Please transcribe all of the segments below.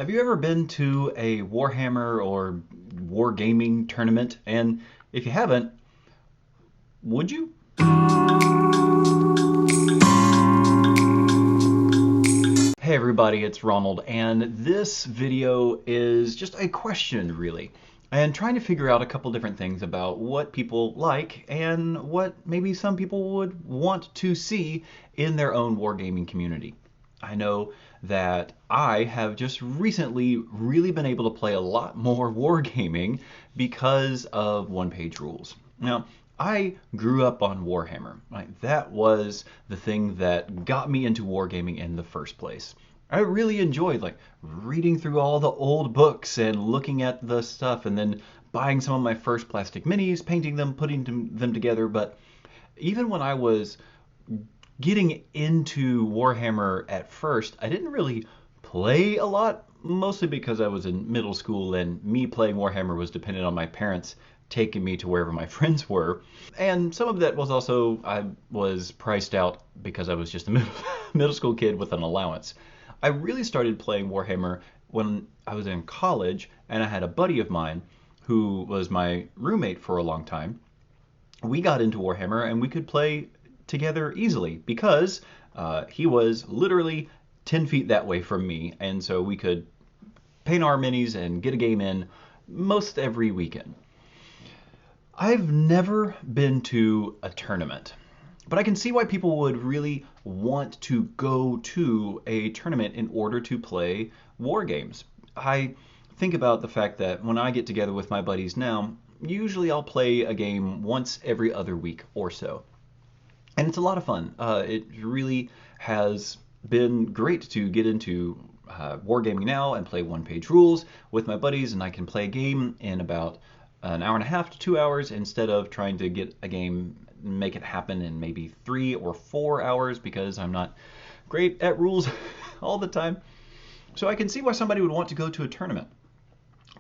Have you ever been to a Warhammer or wargaming tournament? And if you haven't, would you? Hey everybody, it's Ronald, and this video is just a question, really, and trying to figure out a couple different things about what people like and what maybe some people would want to see in their own wargaming community. I know that I have just recently really been able to play a lot more wargaming because of OnePageRules. Now, I grew up on Warhammer. Right? That was the thing that got me into wargaming in the first place. I really enjoyed reading through all the old books and looking at the stuff and then buying some of my first plastic minis, painting them, putting them together. But even when I was getting into Warhammer at first, I didn't really play a lot, mostly because I was in middle school and me playing Warhammer was dependent on my parents taking me to wherever my friends were. And some of that was also I was priced out because I was just a middle school kid with an allowance. I really started playing Warhammer when I was in college, and I had a buddy of mine who was my roommate for a long time. We got into Warhammer and we could play together easily because he was literally 10 feet that way from me, and so we could paint our minis and get a game in most every weekend. I've never been to a tournament, but I can see why people would really want to go to a tournament in order to play war games. I think about the fact that when I get together with my buddies now, usually I'll play a game once every other week or so. And it's a lot of fun. It really has been great to get into wargaming now and play OnePageRules with my buddies, and I can play a game in about an hour and a half to 2 hours instead of trying to get a game, make it happen in maybe 3 or 4 hours because I'm not great at rules all the time. So I can see why somebody would want to go to a tournament.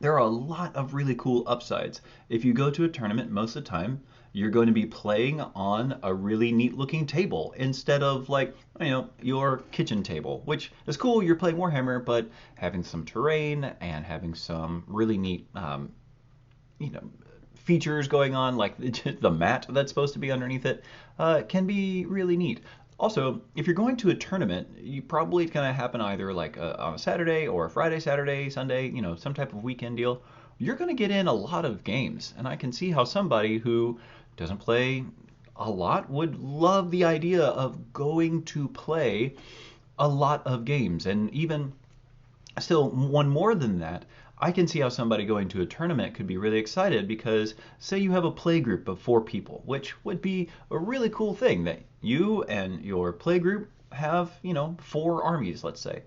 There are a lot of really cool upsides. If you go to a tournament, most of the time, you're going to be playing on a really neat looking table instead of your kitchen table, which is cool. You're playing Warhammer, but having some terrain and having some really neat, features going on, like the mat that's supposed to be underneath it, can be really neat. Also, if you're going to a tournament, you probably it's going to happen either on a Saturday or a Friday, Saturday, Sunday, some type of weekend deal. You're going to get in a lot of games, and I can see how somebody who doesn't play a lot would love the idea of going to play a lot of games. And even still, one more than that, I can see how somebody going to a tournament could be really excited because say you have a play group of 4 people, which would be a really cool thing that you and your play group have, 4 armies, let's say.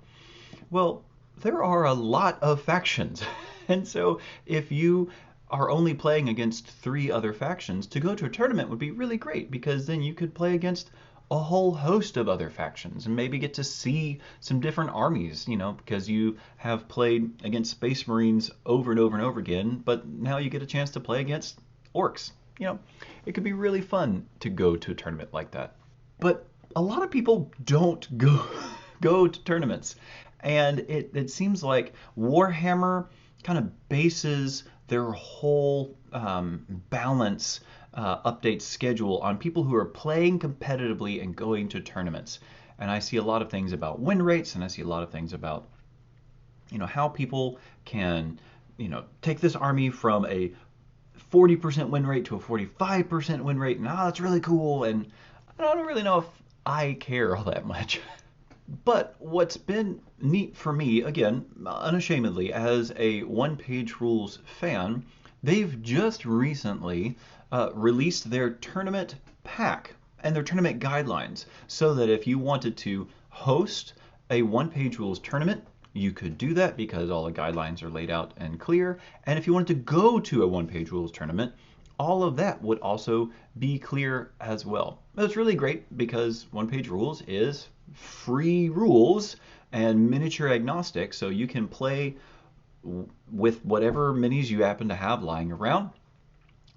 Well, there are a lot of factions. And so if you are only playing against 3 other factions, to go to a tournament would be really great because then you could play against a whole host of other factions and maybe get to see some different armies, because you have played against Space Marines over and over and over again, but now you get a chance to play against orcs. It could be really fun to go to a tournament like that. But a lot of people don't go to tournaments, and it seems like Warhammer kind of bases their whole balance update schedule on people who are playing competitively and going to tournaments. And I see a lot of things about win rates, and I see a lot of things about how people can take this army from a 40% win rate to a 45% win rate, and that's really cool. And I don't really know if I care all that much. But what's been neat for me, again, unashamedly, as a OnePageRules fan, they've just recently released their tournament pack and their tournament guidelines so that if you wanted to host a OnePageRules tournament, you could do that because all the guidelines are laid out and clear. And if you wanted to go to a OnePageRules tournament, all of that would also be clear as well. That's really great because OnePageRules is free rules and miniature agnostic, so you can play with whatever minis you happen to have lying around.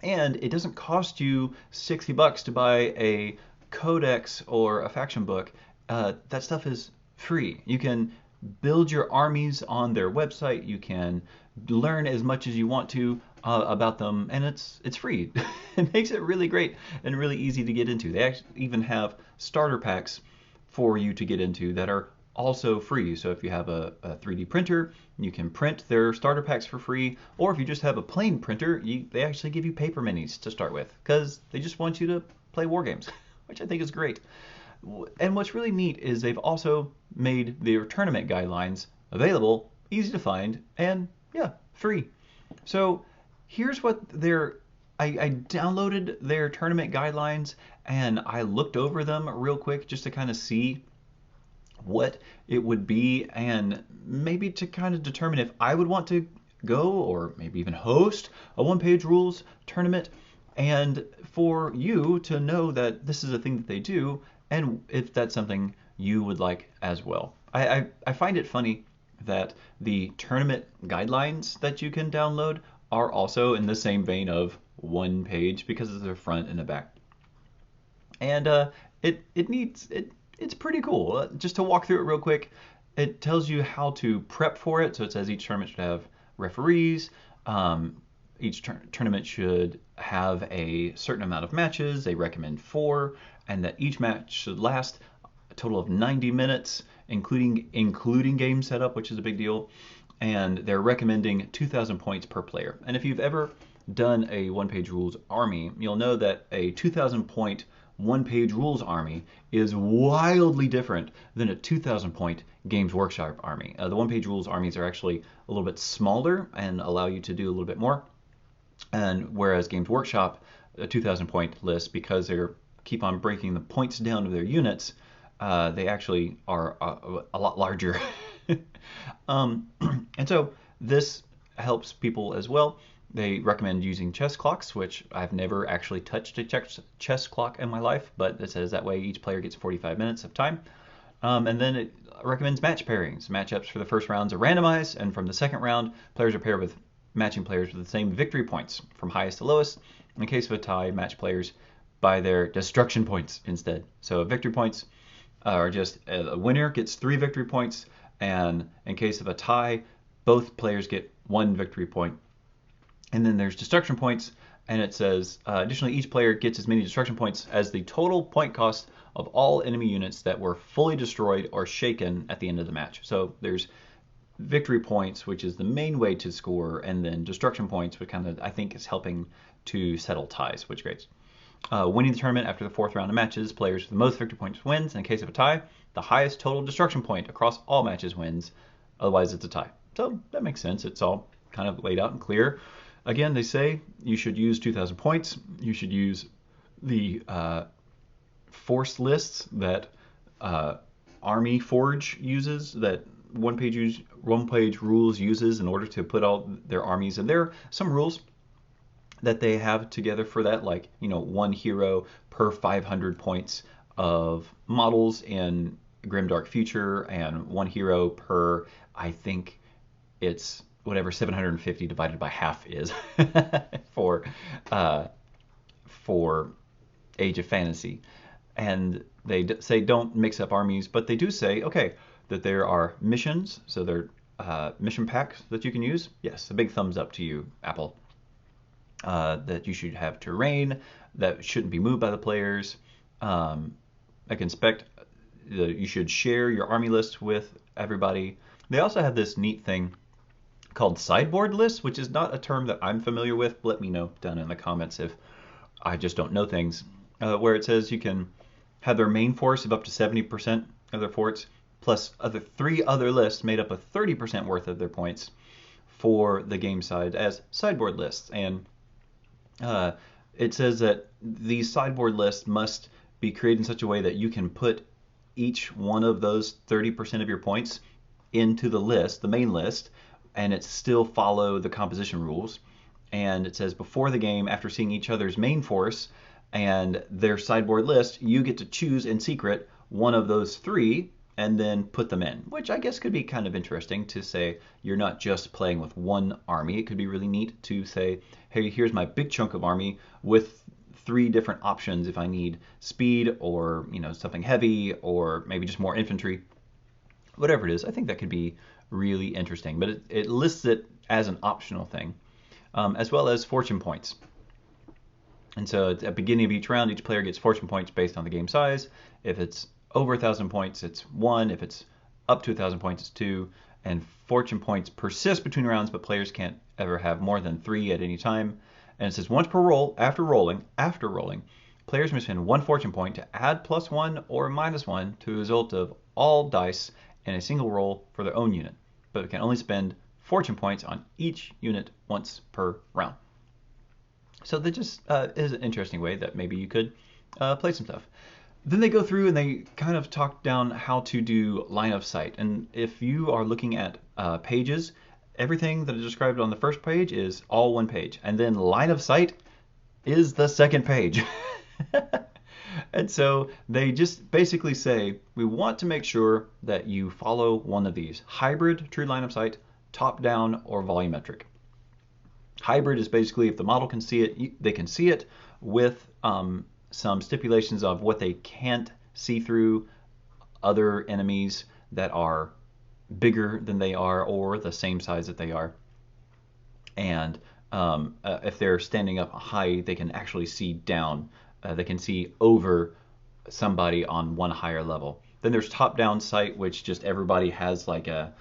And it doesn't cost you $60 to buy a codex or a faction book. That stuff is free. You can build your armies on their website. You can learn as much as you want to about them, and it's free. It makes it really great and really easy to get into. They actually even have starter packs for you to get into that are also free. So if you have a 3D printer, you can print their starter packs for free. Or if you just have a plain printer, they actually give you paper minis to start with because they just want you to play war games, which I think is great. And what's really neat is they've also made their tournament guidelines available, easy to find, and yeah, free. So here's what I downloaded their tournament guidelines and I looked over them real quick just to kind of see what it would be and maybe to kind of determine if I would want to go or maybe even host a OnePageRules tournament, and for you to know that this is a thing that they do and if that's something you would like as well. I find it funny that the tournament guidelines that you can download are also in the same vein of one page because of their front and the back. And it's pretty cool. Just to walk through it real quick, it tells you how to prep for it. So it says each tournament should have referees. Each tournament should have a certain amount of matches. They recommend 4, and that each match should last a total of 90 minutes, including game setup, which is a big deal. And they're recommending 2,000 points per player. And if you've ever done a OnePageRules army, you'll know that a 2,000 point OnePageRules army is wildly different than a 2,000 point Games Workshop army. The OnePageRules armies are actually a little bit smaller and allow you to do a little bit more. And whereas Games Workshop, a 2,000 point list, because they keep on breaking the points down to their units, they actually are a lot larger. And so this helps people as well. They recommend using chess clocks, which I've never actually touched a chess clock in my life, but it says that way each player gets 45 minutes of time. And then it recommends match pairings. Matchups for the first rounds are randomized, and from the second round, players are paired with matching players with the same victory points from highest to lowest. In case of a tie, match players by their destruction points instead. So victory points are just a winner gets 3 victory points, and in case of a tie, both players get 1 victory point. And then there's destruction points, and it says, additionally, each player gets as many destruction points as the total point cost of all enemy units that were fully destroyed or shaken at the end of the match. So there's victory points, which is the main way to score, and then destruction points, which kind of, I think, is helping to settle ties, which is great. Winning the tournament after the 4th round of matches, players with the most victory points wins. In case of a tie, the highest total destruction point across all matches wins. Otherwise, it's a tie. So that makes sense. It's all kind of laid out and clear. Again, they say you should use 2,000 points. You should use the force lists that Army Forge uses, that OnePageRules uses in order to put all their armies. And there are some rules that they have together for that, like 1 hero per 500 points of models in Grimdark Future, and 1 hero per, I think it's whatever 750 divided by half is for Age of Fantasy. And they say don't mix up armies, but they do say, okay, that there are missions, so there are mission packs that you can use. Yes, a big thumbs up to you, Apple. That you should have terrain that shouldn't be moved by the players. Like inspect, you should share your army list with everybody. They also have this neat thing called sideboard lists, which is not a term that I'm familiar with. Let me know down in the comments if I just don't know things. Where it says you can have their main force of up to 70% of their forts, plus 3 other lists made up of 30% worth of their points for the game side as sideboard lists. And it says that these sideboard lists must be created in such a way that you can put each one of those 30% of your points into the list, the main list, and it still follow the composition rules. And it says before the game, after seeing each other's main force and their sideboard list, you get to choose in secret one of those 3 and then put them in, which I guess could be kind of interesting to say you're not just playing with one army. It could be really neat to say, hey, here's my big chunk of army with 3 different options if I need speed or something heavy or maybe just more infantry, whatever it is, I think that could be really interesting. But it lists it as an optional thing, as well as fortune points. And so at the beginning of each round, each player gets fortune points based on the game size. If it's over 1,000 points, it's 1. If it's up to 1,000 points, it's 2. And fortune points persist between rounds, but players can't ever have more than 3 at any time. And it says once per roll, after rolling, players may spend 1 fortune point to add +1 or -1 to the result of all dice in a single roll for their own unit. But it can only spend fortune points on each unit once per round. So that just is an interesting way that maybe you could play some stuff. Then they go through and they kind of talk down how to do line of sight. And if you are looking at pages, everything that is described on the first page is all one page. And then line of sight is the second page. And so they just basically say, we want to make sure that you follow one of these: hybrid, true line of sight, top down, or volumetric. Hybrid is basically if the model can see it, they can see it with some stipulations of what they can't see through other enemies that are bigger than they are or the same size that they are. And if they're standing up high, they can actually see down. They can see over somebody on one higher level. Then there's top-down sight, which just everybody has like a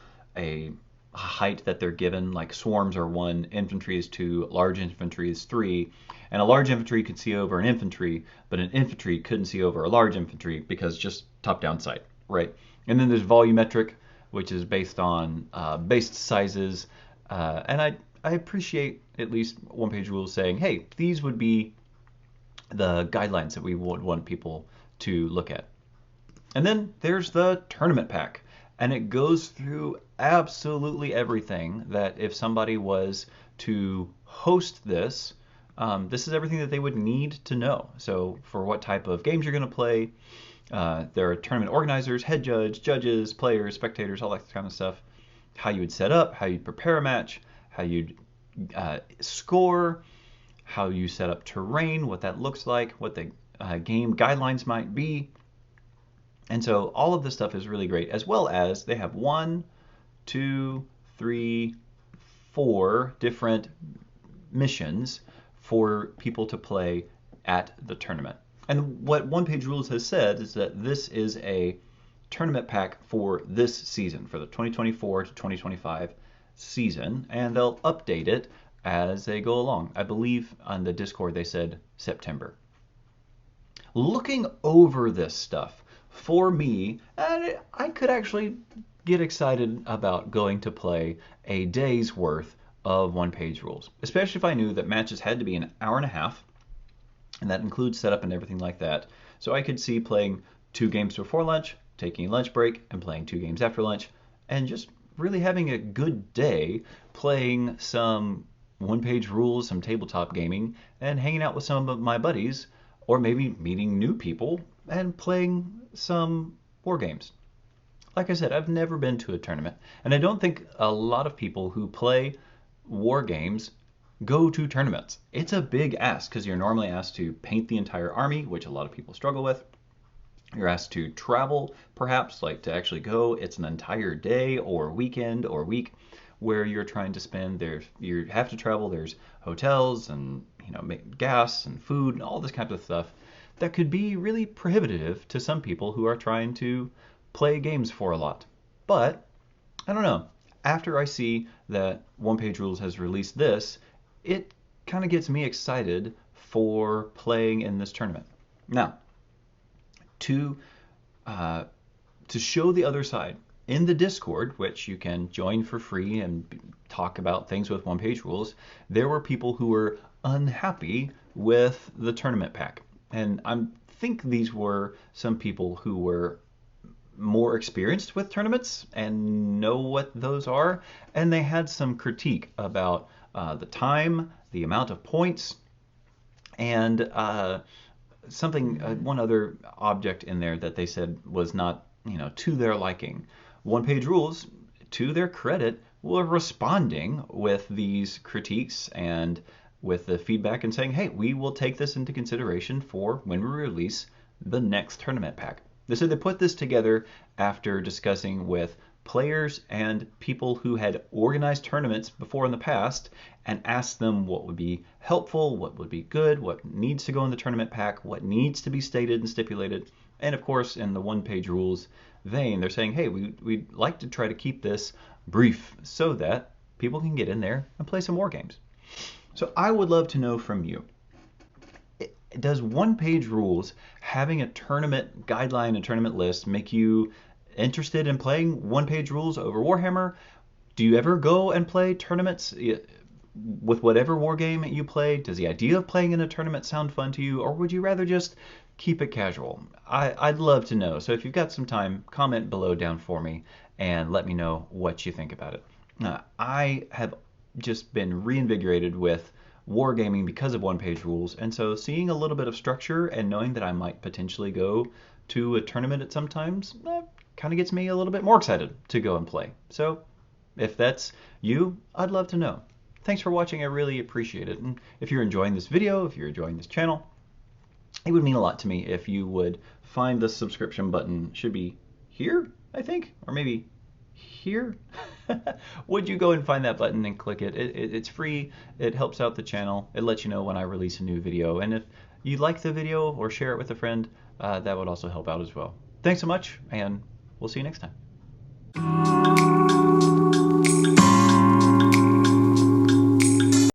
height that they're given, like swarms are 1, infantry is 2, large infantry is 3, and a large infantry could see over an infantry, but an infantry couldn't see over a large infantry because just top-down sight, right? And then there's volumetric, which is based on base sizes, and I appreciate at least OnePageRules saying, hey, these would be the guidelines that we would want people to look at. And then there's the tournament pack. And it goes through absolutely everything that if somebody was to host this, this is everything that they would need to know. So for what type of games you're going to play, there are tournament organizers, head judge, judges, players, spectators, all that kind of stuff. How you would set up, how you'd prepare a match, how you'd score, how you set up terrain, what that looks like, what the game guidelines might be. And so all of this stuff is really great, as well as they have 1, 2, 3, 4 different missions for people to play at the tournament. And what OnePageRules has said is that this is a tournament pack for this season, for the 2024 to 2025 season, and they'll update it as they go along. I believe on the Discord they said September. Looking over this stuff, for me, I could actually get excited about going to play a day's worth of OnePageRules, especially if I knew that matches had to be an hour and a half, and that includes setup and everything like that. So I could see playing 2 games before lunch, taking a lunch break, and playing 2 games after lunch, and just really having a good day playing some OnePageRules, some tabletop gaming, and hanging out with some of my buddies, or maybe meeting new people and playing some war games. Like I said, I've never been to a tournament, and I don't think a lot of people who play war games go to tournaments. It's a big ask because you're normally asked to paint the entire army, which a lot of people struggle with. You're asked to travel, perhaps, like to actually go. It's an entire day or weekend or week where you're trying to spend. You have to travel. There's hotels and gas and food and all this kind of stuff that could be really prohibitive to some people who are trying to play games for a lot. But I don't know. After I see that OnePageRules has released this, it kind of gets me excited for playing in this tournament. Now, to show the other side, in the Discord, which you can join for free and talk about things with OnePageRules, there were people who were unhappy with the tournament pack. And I think these were some people who were more experienced with tournaments and know what those are. And they had some critique about the time, the amount of points, and one other object in there that they said was not, to their liking. OnePageRules, to their credit, were responding with these critiques and with the feedback and saying, hey, we will take this into consideration for when we release the next tournament pack. They said they put this together after discussing with players and people who had organized tournaments before in the past and asked them what would be helpful, what would be good, what needs to go in the tournament pack, what needs to be stated and stipulated. And of course, in the one-page rules vein, they're saying, hey, we'd like to try to keep this brief so that people can get in there and play some war games. So I would love to know from you, does one-page rules, having a tournament guideline, a tournament list, make you interested in playing one-page rules over Warhammer? Do you ever go and play tournaments with whatever war game you play? Does the idea of playing in a tournament sound fun to you, or would you rather just keep it casual? I'd love to know. So if you've got some time, comment below down for me and let me know what you think about it. I have just been reinvigorated with wargaming because of one-page rules, and so seeing a little bit of structure and knowing that I might potentially go to a tournament at some times kind of gets me a little bit more excited to go and play. So if that's you, I'd love to know. Thanks for watching, I really appreciate it. And if you're enjoying this video, if you're enjoying this channel, it would mean a lot to me if you would find the subscription button. Should be here, I think, or maybe here. Would you go and find that button and click it? It's free. It helps out the channel. It lets you know when I release a new video. And if you like the video or share it with a friend, that would also help out as well. Thanks so much, and we'll see you next time.